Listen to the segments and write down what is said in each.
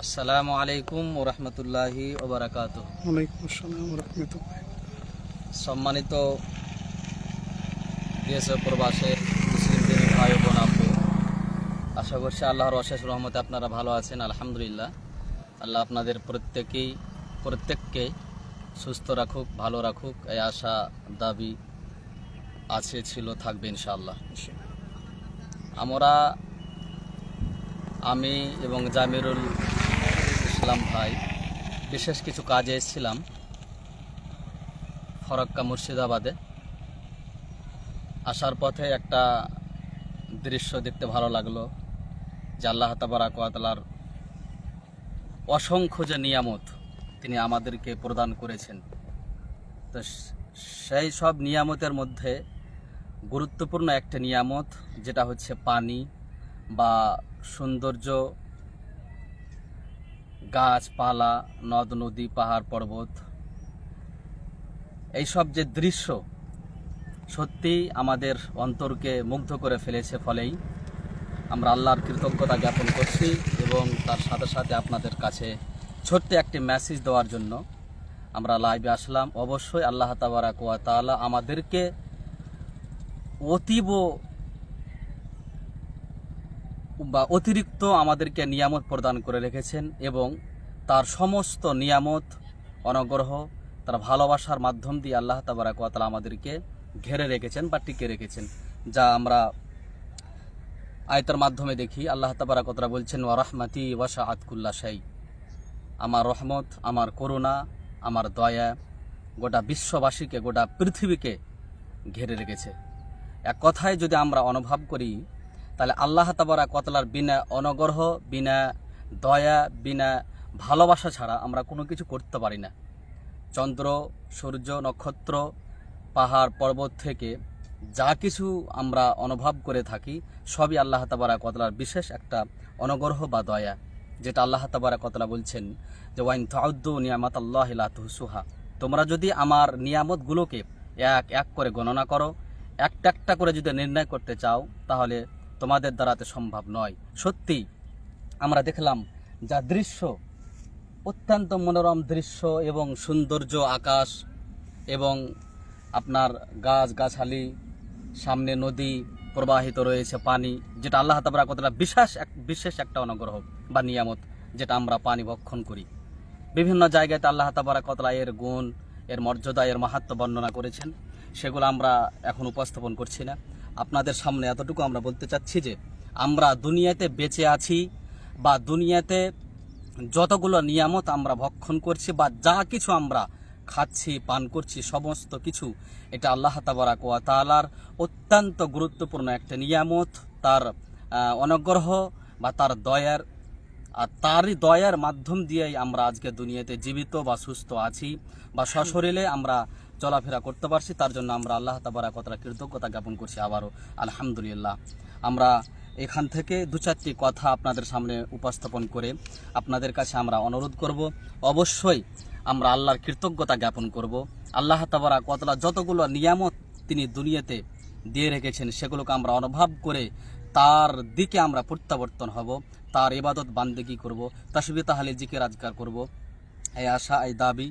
আসসালামু আলাইকুম ওয়া রাহমাতুল্লাহি ওয়া বারাকাতুহু। ওয়ালাইকুম আসসালাম ওয়া রাহমাতুল্লাহ। সম্মানিত দেশ ও প্রবাসের মুসলিম ভাই ও বোন আপু, আশা করছি আল্লাহর অশেষ রহমতে আপনারা ভালো আছেন। আলহামদুলিল্লাহ, আল্লাহ আপনাদের প্রত্যেককে সুস্থ রাখুক, ভালো রাখুক, এই আশা দাবি আছে, ছিল, থাকবে ইনশাআল্লাহ। আমি এবং জামিরুল ইসলাম ভাই বিশেষ কিছু কাজে এসেছিলাম ফরাক্কা মুর্শিদাবাদে। আসার পথে একটা দৃশ্য দেখতে ভালো লাগলো যে আল্লাহ তাবারাক ওয়া তাআলার অসংখ্য যে নিয়ামত তিনি আমাদেরকে প্রদান করেছেন, তো সেই সব নিয়ামতের মধ্যে গুরুত্বপূর্ণ একটা নিয়ামত যেটা হচ্ছে পানি বা সৌন্দর্য, গাছপালা, নদ নদী, পাহাড় পর্বত, এইসব যে দৃশ্য সত্যি আমাদের অন্তরকে মুগ্ধ করে ফেলেছে। ফলেই আমরা আল্লাহর কৃতজ্ঞতা জ্ঞাপন করছি এবং তার সাথে সাথে আপনাদের কাছে ছোট্ট একটি মেসেজ দেওয়ার জন্য আমরা লাইভে আসলাম। অবশ্যই আল্লাহ তাবারাক ওয়া তাআলা আমাদেরকে অতিরিক্ত আমাদেরকে নিয়ামত প্রদান করে রেখেছেন এবং তার সমস্ত নিয়ামত, অনুগ্রহ, তার ভালোবাসার মাধ্যম দিয়ে আল্লাহ তাবারাক ওয়া তাআলা আমাদেরকে ঘেরে রেখেছেন বা টিকে রেখেছেন, যা আমরা আয়াতের মাধ্যমে দেখি। আল্লাহ তাবারাক ওয়া তাআলা বলছেন, ওয়া রাহমাতি ওয়াসআত কুল্লা শাই, আমার রহমত, আমার করুণা, আমার দয়া গোটা বিশ্ববাসীকে, গোটা পৃথিবীকে ঘিরে রেখেছে। এক কথায় যদি আমরা অনুভব করি, তাহলে আল্লাহ তাবারাক ওয়া তাআলার বিনা অনুগ্রহ, বিনা দয়া, বিনা ভালোবাসা ছাড়া আমরা কোনো কিছু করতে পারি না। চন্দ্র, সূর্য, নক্ষত্র, পাহাড় পর্বত থেকে যা কিছু আমরা অনুভব করে থাকি সবই আল্লাহ তাবারাক ওয়া তাআলার বিশেষ একটা অনুগ্রহ বা দয়া, যেটা আল্লাহ তাবারাক ওয়া তাআলা বলছেন যে ওয়াইন তাউদ্দু নিয়ামাতাল্লাহি লা তুহসুহা, তোমরা যদি আমার নিয়ামতগুলোকে এক এক করে গণনা করো, একটা একটা করে যদি নির্ণয় করতে চাও, তাহলে তোমাদের দ্বারাতে সম্ভব নয়। সত্যি আমরা দেখলাম যা দৃশ্য, অত্যন্ত মনোরম দৃশ্য এবং সৌন্দর্য, আকাশ এবং আপনার গাছগাছালি, সামনে নদী প্রবাহিত রয়েছে, পানি, যেটা আল্লাহ তাবারাক ওয়া তাআলা বিশেষ একটা অনুগ্রহ বা নিয়ামত, যেটা আমরা পানি ভক্ষণ করি। বিভিন্ন জায়গাতে আল্লাহ তাবারাক ওয়া তাআলা এর গুণ, এর মর্যাদা, এর মাহাত্ম্য বর্ণনা করেছেন, সেগুলো আমরা এখন উপস্থাপন করছি না। আপনাদের সামনে এতটুকু আমরা বলতে চাচ্ছি যে আমরা দুনিয়াতে বেঁচে আছি বা দুনিয়াতে যতগুলো নিয়ামত আমরা ভক্ষণ করছি বা যা কিছু আমরা খাচ্ছি, পান করছি, সমস্ত কিছু এটা আল্লাহ তাবারাক ওয়া তাআলার অত্যন্ত গুরুত্বপূর্ণ একটা নিয়ামত, তার অনুগ্রহ বা তার দয়ার, আর তারই দয়ার মাধ্যম দিয়েই আমরা আজকে দুনিয়াতে জীবিত বা সুস্থ আছি বা সশরীরে আমরা চলাফেরা করতে পারছি। তার জন্য আমরা আল্লাহ তাবারাক ওয়া তাআলার কৃতজ্ঞতা জ্ঞাপন করছি আবারও, আলহামদুলিল্লাহ। আমরা এখান থেকে দু চারটি কথা আপনাদের সামনে উপস্থাপন করে আপনাদের কাছে আমরা অনুরোধ করব, অবশ্যই আমরা আল্লাহর কৃতজ্ঞতা জ্ঞাপন করব। আল্লাহ তাবারাক ওয়া তাআলা যতগুলো নিয়ামত তিনি দুনিয়াতে দিয়ে রেখেছেন সেগুলোকে আমরা অনুভব করে তার দিকে আমরা প্রত্যাবর্তন হব, তার ইবাদত বান্দেগি করব, তাসবিহ তাহলিল জিকির আজকার করব। এই আশা, এই দাবি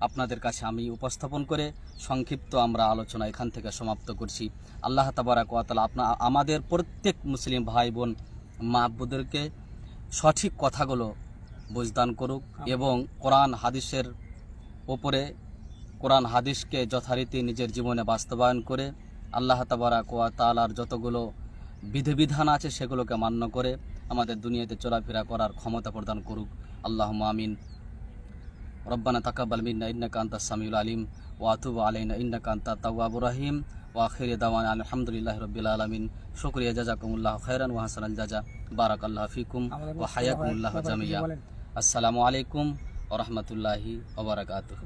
আপনাদের কাছে আমি উপস্থাপন করে সংক্ষিপ্ত আমরা আলোচনা এখান থেকে সমাপ্ত করছি। আল্লাহ তাবারাক ওয়া তাআলা আমাদের প্রত্যেক মুসলিম ভাই বোন মাহবুবদেরকে সঠিক কথাগুলো বুঝদান করুক এবং কোরআন হাদিসের ওপরে, কোরআন হাদিসকে যথারীতি নিজের জীবনে বাস্তবায়ন করে আল্লাহ তাবারাক ওয়া তাআলার যতগুলো বিধিবিধান আছে সেগুলোকে মান্য করে আমাদের দুনিয়াতে চলাফেরা করার ক্ষমতা প্রদান করুক। আল্লাহুম্মা আমিন। রব্বানা তাকাব্বাল মিন্না ইন্নাকা আনতাস সামিউল আলিম ওয়া আতুব আলাইনা ইন্নাকা আনতাত তাওয়াবুর রহিম ওয়া আখিরু দাওয়ানা আলহামদুলিল্লাহি রাব্বিল আলামিন। শুকরিয়া, জাযাকুমুল্লাহু খাইরান ওয়া হাসানাল জাযা। বারাকাল্লাহু ফিকুম ওয়া হায়াকুমুল্লাহু জামিয়া। আসসালামু আলাইকুম ওয়া রাহমাতুল্লাহি ওয়া বারাকাতুহু।